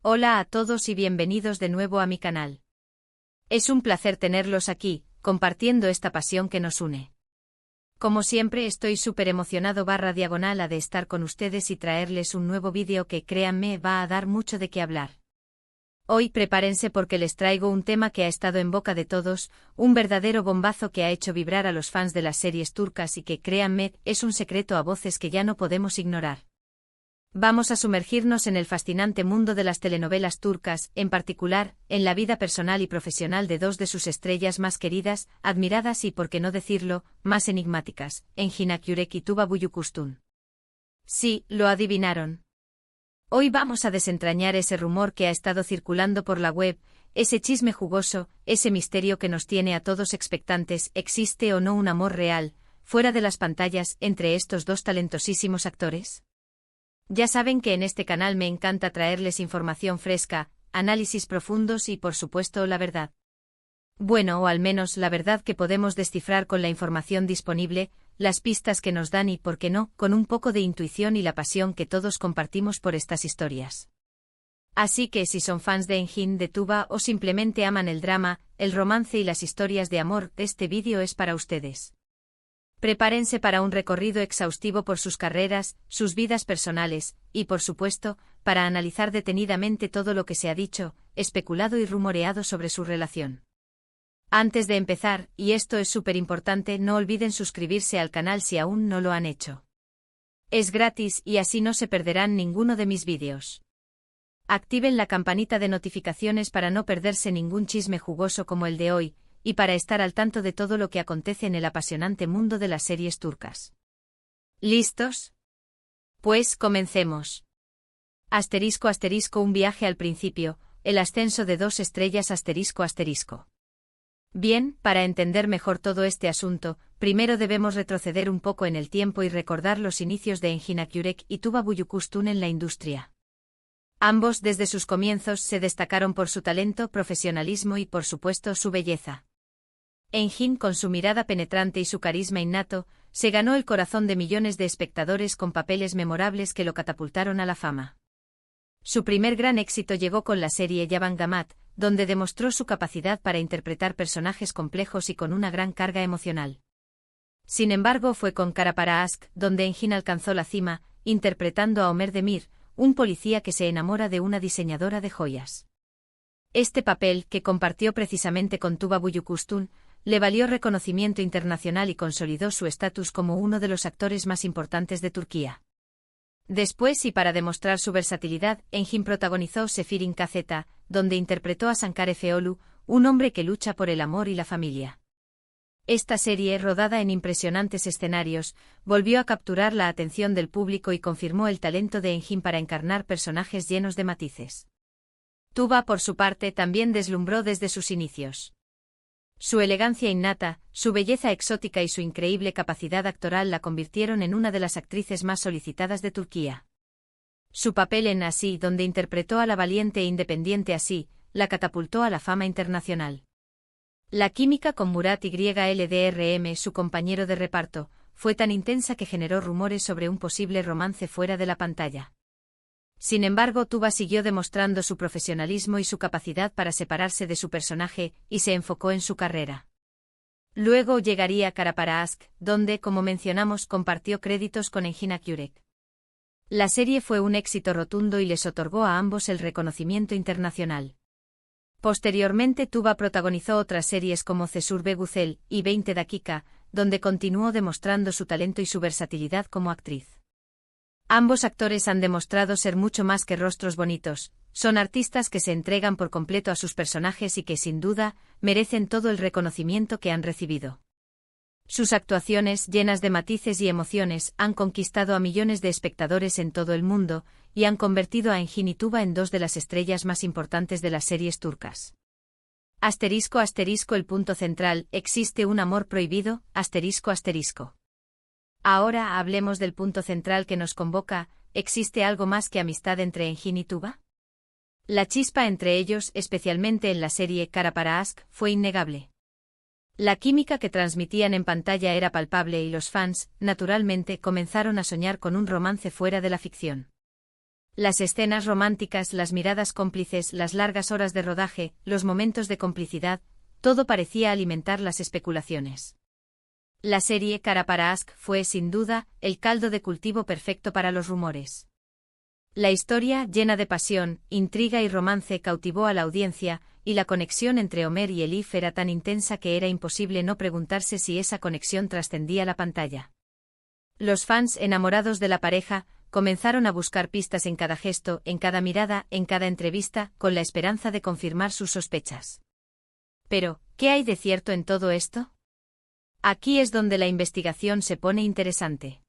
Hola a todos y bienvenidos de nuevo a mi canal. Es un placer tenerlos aquí, compartiendo esta pasión que nos une. Como siempre estoy súper emocionado /diagonal de estar con ustedes y traerles un nuevo vídeo que, créanme, va a dar mucho de qué hablar. Hoy prepárense porque les traigo un tema que ha estado en boca de todos, un verdadero bombazo que ha hecho vibrar a los fans de las series turcas y que, créanme, es un secreto a voces que ya no podemos ignorar. Vamos a sumergirnos en el fascinante mundo de las telenovelas turcas, en particular, en la vida personal y profesional de dos de sus estrellas más queridas, admiradas y, por qué no decirlo, más enigmáticas, Engin Akyürek y Tuba Büyüküstün. Sí, lo adivinaron. Hoy vamos a desentrañar ese rumor que ha estado circulando por la web, ese chisme jugoso, ese misterio que nos tiene a todos expectantes. ¿Existe o no un amor real, fuera de las pantallas, entre estos dos talentosísimos actores? Ya saben que en este canal me encanta traerles información fresca, análisis profundos y por supuesto la verdad. Bueno, o al menos la verdad que podemos descifrar con la información disponible, las pistas que nos dan y, por qué no, con un poco de intuición y la pasión que todos compartimos por estas historias. Así que si son fans de Engin, de Tuba o simplemente aman el drama, el romance y las historias de amor, este vídeo es para ustedes. Prepárense para un recorrido exhaustivo por sus carreras, sus vidas personales, y por supuesto, para analizar detenidamente todo lo que se ha dicho, especulado y rumoreado sobre su relación. Antes de empezar, y esto es súper importante, no olviden suscribirse al canal si aún no lo han hecho. Es gratis y así no se perderán ninguno de mis vídeos. Activen la campanita de notificaciones para no perderse ningún chisme jugoso como el de hoy, y para estar al tanto de todo lo que acontece en el apasionante mundo de las series turcas. ¿Listos? Pues comencemos. ***, un viaje al principio, el ascenso de dos estrellas ***. Bien, para entender mejor todo este asunto, primero debemos retroceder un poco en el tiempo y recordar los inicios de Engin Akyürek y Tuba Büyüküstün en la industria. Ambos desde sus comienzos se destacaron por su talento, profesionalismo y por supuesto su belleza. Engin, con su mirada penetrante y su carisma innato, se ganó el corazón de millones de espectadores con papeles memorables que lo catapultaron a la fama. Su primer gran éxito llegó con la serie Yaban Damat, donde demostró su capacidad para interpretar personajes complejos y con una gran carga emocional. Sin embargo, fue con Kara Para Aşk donde Engin alcanzó la cima, interpretando a Ömer Demir, un policía que se enamora de una diseñadora de joyas. Este papel, que compartió precisamente con Tuba Büyüküstün, le valió reconocimiento internacional y consolidó su estatus como uno de los actores más importantes de Turquía. Después, y para demostrar su versatilidad, Engin protagonizó Sefirin Kazeta, donde interpretó a Sankar Efeolu, un hombre que lucha por el amor y la familia. Esta serie, rodada en impresionantes escenarios, volvió a capturar la atención del público y confirmó el talento de Engin para encarnar personajes llenos de matices. Tuba, por su parte, también deslumbró desde sus inicios. Su elegancia innata, su belleza exótica y su increíble capacidad actoral la convirtieron en una de las actrices más solicitadas de Turquía. Su papel en Así, donde interpretó a la valiente e independiente Así, la catapultó a la fama internacional. La química con Murat Yıldırım, su compañero de reparto, fue tan intensa que generó rumores sobre un posible romance fuera de la pantalla. Sin embargo, Tuba siguió demostrando su profesionalismo y su capacidad para separarse de su personaje, y se enfocó en su carrera. Luego llegaría Kara Para Aşk, donde, como mencionamos, compartió créditos con Engin Akyürek. La serie fue un éxito rotundo y les otorgó a ambos el reconocimiento internacional. Posteriormente, Tuba protagonizó otras series como Cesur Güzel y 20 Dakika, donde continuó demostrando su talento y su versatilidad como actriz. Ambos actores han demostrado ser mucho más que rostros bonitos, son artistas que se entregan por completo a sus personajes y que, sin duda, merecen todo el reconocimiento que han recibido. Sus actuaciones, llenas de matices y emociones, han conquistado a millones de espectadores en todo el mundo, y han convertido a Engin y Tuba en dos de las estrellas más importantes de las series turcas. ***, el punto central, ¿existe un amor prohibido? ***. Ahora hablemos del punto central que nos convoca, ¿existe algo más que amistad entre Engin y Tuba? La chispa entre ellos, especialmente en la serie Kara Para Aşk, fue innegable. La química que transmitían en pantalla era palpable y los fans, naturalmente, comenzaron a soñar con un romance fuera de la ficción. Las escenas románticas, las miradas cómplices, las largas horas de rodaje, los momentos de complicidad, todo parecía alimentar las especulaciones. La serie Cara para Ask fue, sin duda, el caldo de cultivo perfecto para los rumores. La historia, llena de pasión, intriga y romance, cautivó a la audiencia, y la conexión entre Homer y Elif era tan intensa que era imposible no preguntarse si esa conexión trascendía la pantalla. Los fans, enamorados de la pareja, comenzaron a buscar pistas en cada gesto, en cada mirada, en cada entrevista, con la esperanza de confirmar sus sospechas. Pero, ¿qué hay de cierto en todo esto? Aquí es donde la investigación se pone interesante.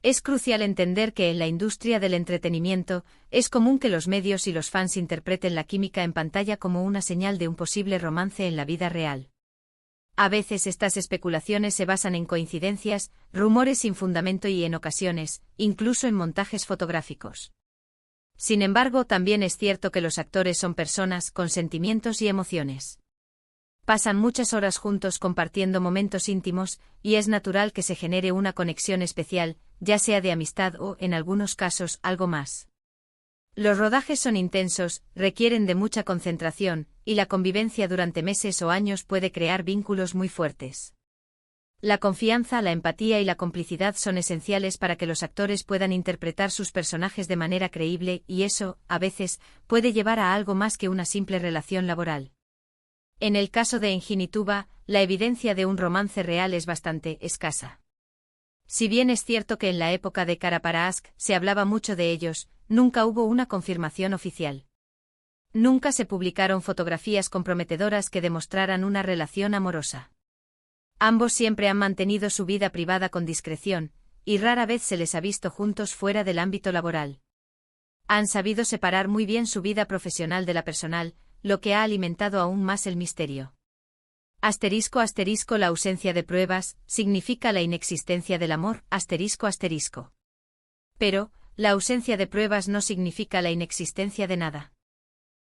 Es crucial entender que en la industria del entretenimiento, es común que los medios y los fans interpreten la química en pantalla como una señal de un posible romance en la vida real. A veces estas especulaciones se basan en coincidencias, rumores sin fundamento y en ocasiones, incluso en montajes fotográficos. Sin embargo, también es cierto que los actores son personas con sentimientos y emociones. Pasan muchas horas juntos compartiendo momentos íntimos, y es natural que se genere una conexión especial, ya sea de amistad o, en algunos casos, algo más. Los rodajes son intensos, requieren de mucha concentración, y la convivencia durante meses o años puede crear vínculos muy fuertes. La confianza, la empatía y la complicidad son esenciales para que los actores puedan interpretar sus personajes de manera creíble y eso, a veces, puede llevar a algo más que una simple relación laboral. En el caso de Engin y Tuba, la evidencia de un romance real es bastante escasa. Si bien es cierto que en la época de Cara para Ask se hablaba mucho de ellos, nunca hubo una confirmación oficial. Nunca se publicaron fotografías comprometedoras que demostraran una relación amorosa. Ambos siempre han mantenido su vida privada con discreción, y rara vez se les ha visto juntos fuera del ámbito laboral. Han sabido separar muy bien su vida profesional de la personal, lo que ha alimentado aún más el misterio. Asterisco asterisco la ausencia de pruebas significa la inexistencia del amor, asterisco asterisco. Pero, la ausencia de pruebas no significa la inexistencia de nada.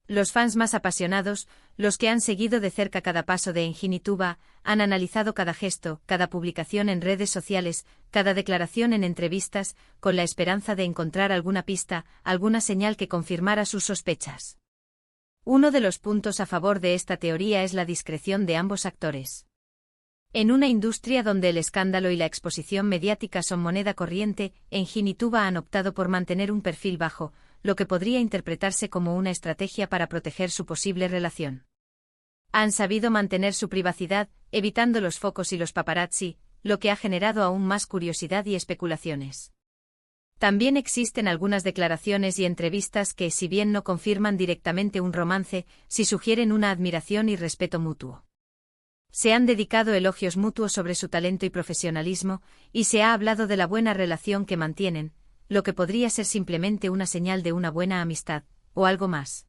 Los fans más apasionados, los que han seguido de cerca cada paso de Engin y Tuba, han analizado cada gesto, cada publicación en redes sociales, cada declaración en entrevistas, con la esperanza de encontrar alguna pista, alguna señal que confirmara sus sospechas. Uno de los puntos a favor de esta teoría es la discreción de ambos actores. En una industria donde el escándalo y la exposición mediática son moneda corriente, Engin y Tuba han optado por mantener un perfil bajo, lo que podría interpretarse como una estrategia para proteger su posible relación. Han sabido mantener su privacidad, evitando los focos y los paparazzi, lo que ha generado aún más curiosidad y especulaciones. También existen algunas declaraciones y entrevistas que, si bien no confirman directamente un romance, sí sugieren una admiración y respeto mutuo. Se han dedicado elogios mutuos sobre su talento y profesionalismo, y se ha hablado de la buena relación que mantienen, lo que podría ser simplemente una señal de una buena amistad, o algo más.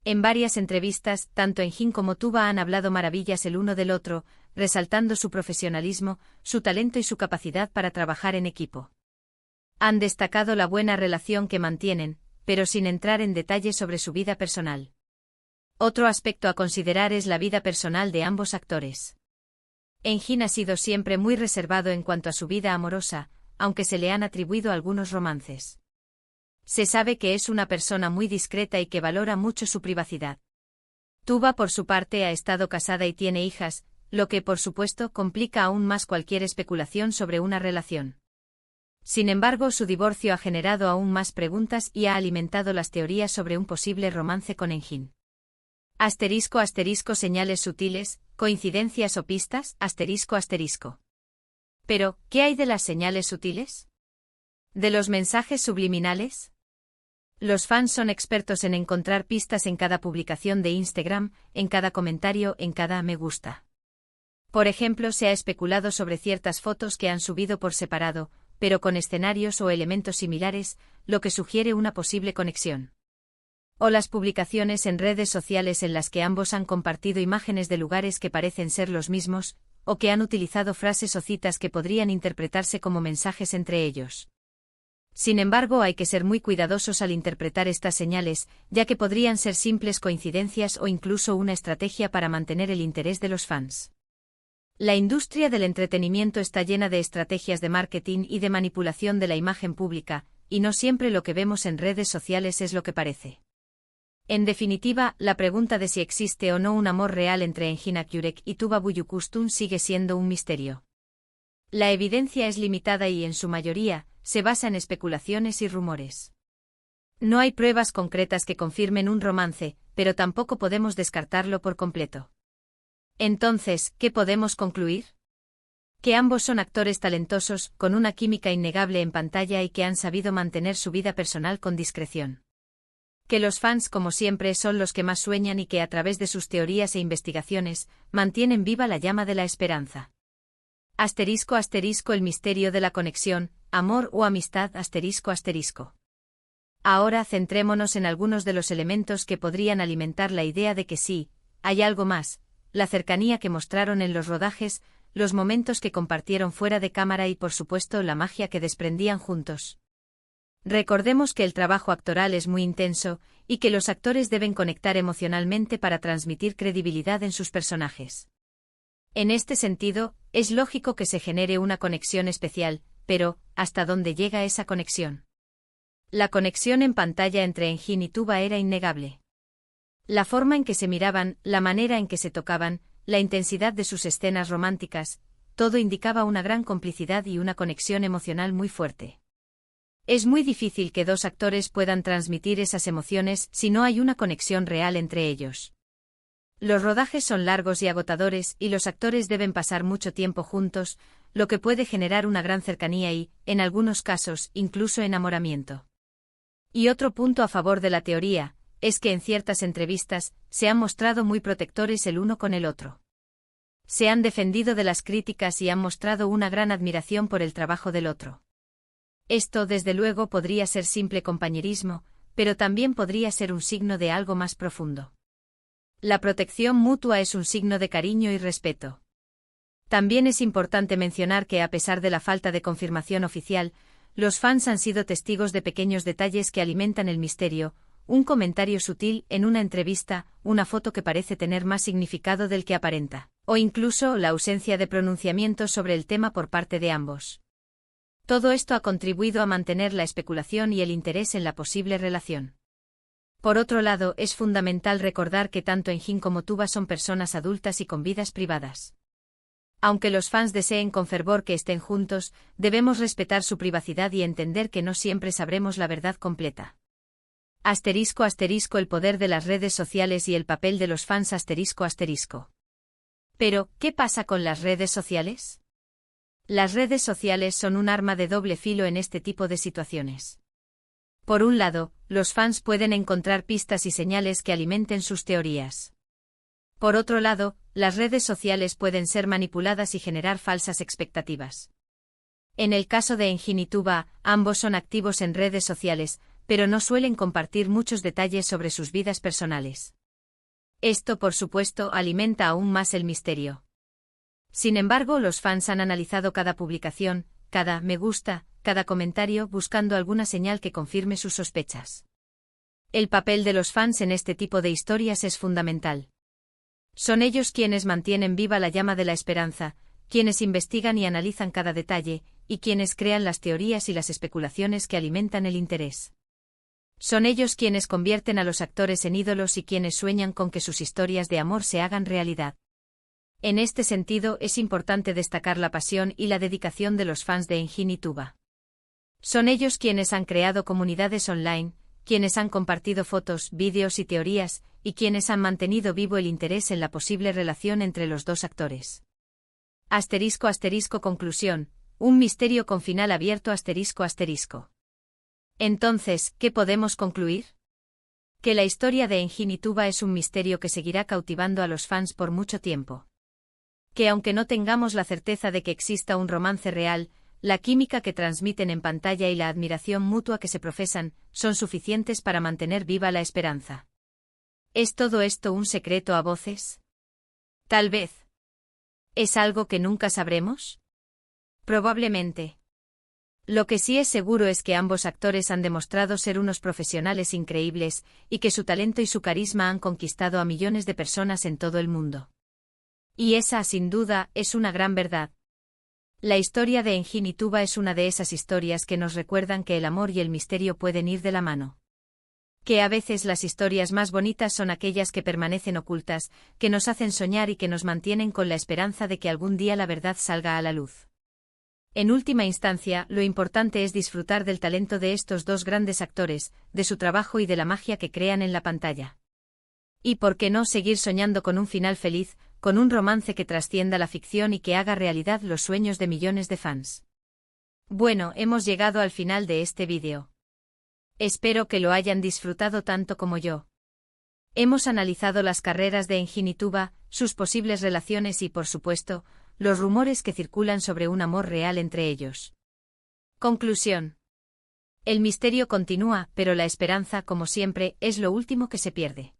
En varias entrevistas, tanto Engin como Tuba han hablado maravillas el uno del otro, resaltando su profesionalismo, su talento y su capacidad para trabajar en equipo. Han destacado la buena relación que mantienen, pero sin entrar en detalles sobre su vida personal. Otro aspecto a considerar es la vida personal de ambos actores. Engin ha sido siempre muy reservado en cuanto a su vida amorosa, aunque se le han atribuido algunos romances. Se sabe que es una persona muy discreta y que valora mucho su privacidad. Tuba, por su parte, ha estado casada y tiene hijas, lo que, por supuesto, complica aún más cualquier especulación sobre una relación. Sin embargo, su divorcio ha generado aún más preguntas y ha alimentado las teorías sobre un posible romance con Engin. Asterisco asterisco señales sutiles, coincidencias o pistas, asterisco asterisco. Pero, ¿qué hay de las señales sutiles? ¿De los mensajes subliminales? Los fans son expertos en encontrar pistas en cada publicación de Instagram, en cada comentario, en cada me gusta. Por ejemplo, se ha especulado sobre ciertas fotos que han subido por separado, pero con escenarios o elementos similares, lo que sugiere una posible conexión. O las publicaciones en redes sociales en las que ambos han compartido imágenes de lugares que parecen ser los mismos, o que han utilizado frases o citas que podrían interpretarse como mensajes entre ellos. Sin embargo, hay que ser muy cuidadosos al interpretar estas señales, ya que podrían ser simples coincidencias o incluso una estrategia para mantener el interés de los fans. La industria del entretenimiento está llena de estrategias de marketing y de manipulación de la imagen pública, y no siempre lo que vemos en redes sociales es lo que parece. En definitiva, la pregunta de si existe o no un amor real entre Engin Akyurek y Tuba Büyüküstün sigue siendo un misterio. La evidencia es limitada y, en su mayoría, se basa en especulaciones y rumores. No hay pruebas concretas que confirmen un romance, pero tampoco podemos descartarlo por completo. Entonces, ¿qué podemos concluir? Que ambos son actores talentosos, con una química innegable en pantalla y que han sabido mantener su vida personal con discreción. Que los fans, como siempre, son los que más sueñan y que, a través de sus teorías e investigaciones, mantienen viva la llama de la esperanza. *** El misterio de la conexión, amor o amistad. ***. Ahora centrémonos en algunos de los elementos que podrían alimentar la idea de que sí, hay algo más: la cercanía que mostraron en los rodajes, los momentos que compartieron fuera de cámara y, por supuesto, la magia que desprendían juntos. Recordemos que el trabajo actoral es muy intenso, y que los actores deben conectar emocionalmente para transmitir credibilidad en sus personajes. En este sentido, es lógico que se genere una conexión especial, pero ¿hasta dónde llega esa conexión? La conexión en pantalla entre Engin y Tuba era innegable. La forma en que se miraban, la manera en que se tocaban, la intensidad de sus escenas románticas, todo indicaba una gran complicidad y una conexión emocional muy fuerte. Es muy difícil que dos actores puedan transmitir esas emociones si no hay una conexión real entre ellos. Los rodajes son largos y agotadores y los actores deben pasar mucho tiempo juntos, lo que puede generar una gran cercanía y, en algunos casos, incluso enamoramiento. Y otro punto a favor de la teoría es que en ciertas entrevistas se han mostrado muy protectores el uno con el otro. Se han defendido de las críticas y han mostrado una gran admiración por el trabajo del otro. Esto, desde luego, podría ser simple compañerismo, pero también podría ser un signo de algo más profundo. La protección mutua es un signo de cariño y respeto. También es importante mencionar que, a pesar de la falta de confirmación oficial, los fans han sido testigos de pequeños detalles que alimentan el misterio: un comentario sutil en una entrevista, una foto que parece tener más significado del que aparenta, o incluso la ausencia de pronunciamiento sobre el tema por parte de ambos. Todo esto ha contribuido a mantener la especulación y el interés en la posible relación. Por otro lado, es fundamental recordar que tanto Engin como Tuba son personas adultas y con vidas privadas. Aunque los fans deseen con fervor que estén juntos, debemos respetar su privacidad y entender que no siempre sabremos la verdad completa. ***. El poder de las redes sociales y el papel de los fans. ***. Pero, ¿qué pasa con las redes sociales? Las redes sociales son un arma de doble filo en este tipo de situaciones. Por un lado, los fans pueden encontrar pistas y señales que alimenten sus teorías. Por otro lado, las redes sociales pueden ser manipuladas y generar falsas expectativas. En el caso de Engin y Tuba, ambos son activos en redes sociales, pero no suelen compartir muchos detalles sobre sus vidas personales. Esto, por supuesto, alimenta aún más el misterio. Sin embargo, los fans han analizado cada publicación, cada me gusta, cada comentario, buscando alguna señal que confirme sus sospechas. El papel de los fans en este tipo de historias es fundamental. Son ellos quienes mantienen viva la llama de la esperanza, quienes investigan y analizan cada detalle, y quienes crean las teorías y las especulaciones que alimentan el interés. Son ellos quienes convierten a los actores en ídolos y quienes sueñan con que sus historias de amor se hagan realidad. En este sentido, es importante destacar la pasión y la dedicación de los fans de Engin y Tuba. Son ellos quienes han creado comunidades online, quienes han compartido fotos, vídeos y teorías, y quienes han mantenido vivo el interés en la posible relación entre los dos actores. ***. Conclusión: un misterio con final abierto. ***. Entonces, ¿qué podemos concluir? Que la historia de Engin y Tuba es un misterio que seguirá cautivando a los fans por mucho tiempo. Que aunque no tengamos la certeza de que exista un romance real, la química que transmiten en pantalla y la admiración mutua que se profesan son suficientes para mantener viva la esperanza. ¿Es todo esto un secreto a voces? Tal vez. ¿Es algo que nunca sabremos? Probablemente. Lo que sí es seguro es que ambos actores han demostrado ser unos profesionales increíbles, y que su talento y su carisma han conquistado a millones de personas en todo el mundo. Y esa, sin duda, es una gran verdad. La historia de Engin y Tuba es una de esas historias que nos recuerdan que el amor y el misterio pueden ir de la mano. Que a veces las historias más bonitas son aquellas que permanecen ocultas, que nos hacen soñar y que nos mantienen con la esperanza de que algún día la verdad salga a la luz. En última instancia, lo importante es disfrutar del talento de estos dos grandes actores, de su trabajo y de la magia que crean en la pantalla. Y por qué no seguir soñando con un final feliz, con un romance que trascienda la ficción y que haga realidad los sueños de millones de fans. Bueno, hemos llegado al final de este vídeo. Espero que lo hayan disfrutado tanto como yo. Hemos analizado las carreras de Engin y Tuba, sus posibles relaciones y, por supuesto, los rumores que circulan sobre un amor real entre ellos. Conclusión. El misterio continúa, pero la esperanza, como siempre, es lo último que se pierde.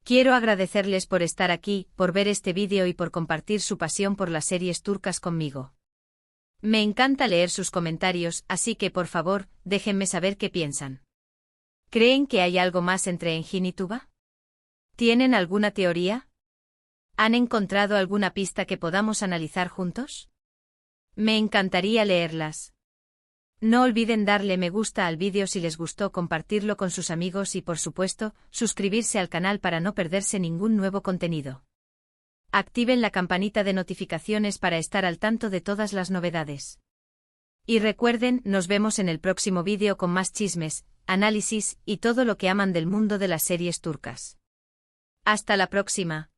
Quiero agradecerles por estar aquí, por ver este vídeo y por compartir su pasión por las series turcas conmigo. Me encanta leer sus comentarios, así que por favor, déjenme saber qué piensan. ¿Creen que hay algo más entre Engin y Tuba? ¿Tienen alguna teoría? ¿Han encontrado alguna pista que podamos analizar juntos? Me encantaría leerlas. No olviden darle me gusta al vídeo si les gustó, compartirlo con sus amigos y, por supuesto, suscribirse al canal para no perderse ningún nuevo contenido. Activen la campanita de notificaciones para estar al tanto de todas las novedades. Y recuerden, nos vemos en el próximo vídeo con más chismes, análisis y todo lo que aman del mundo de las series turcas. Hasta la próxima.